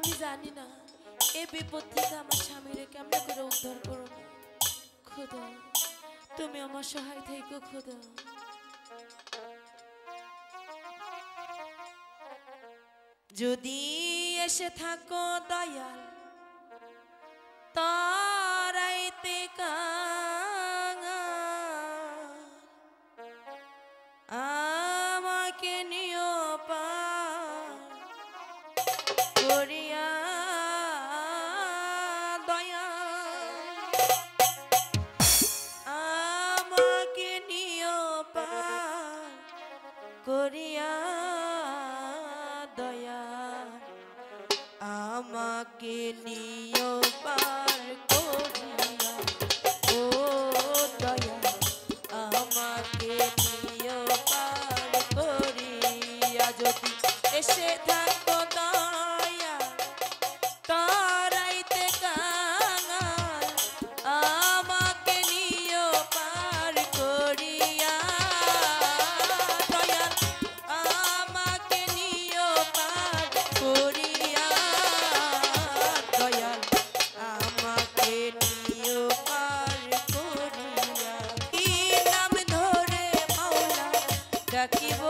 আমি জানি না এই বিপদ থেকে আমার স্বামীরে কেমন করে উদ্ধার করব। খোদা তুমি আমার সহায় থেকো খোদা। যদি এসে থাকো দয়াল তারাইতে আমাকে নিও পার করিয়া দয়া, আমাকে নিও পার করিয়া দয়া, আমাকে নিও পার করিয়া ও দয়া, আমাকে নিও পার করিয়া। যদি এসে থাকো দয়া তারাইতে কাঙাল আমাকে নিও পার করিয়া দয়াল, আমাকে নিও পার করিয়া দয়াল, আমাকে নিও পার করিয়া। কি নাম ধরে মাওলা ডাকিব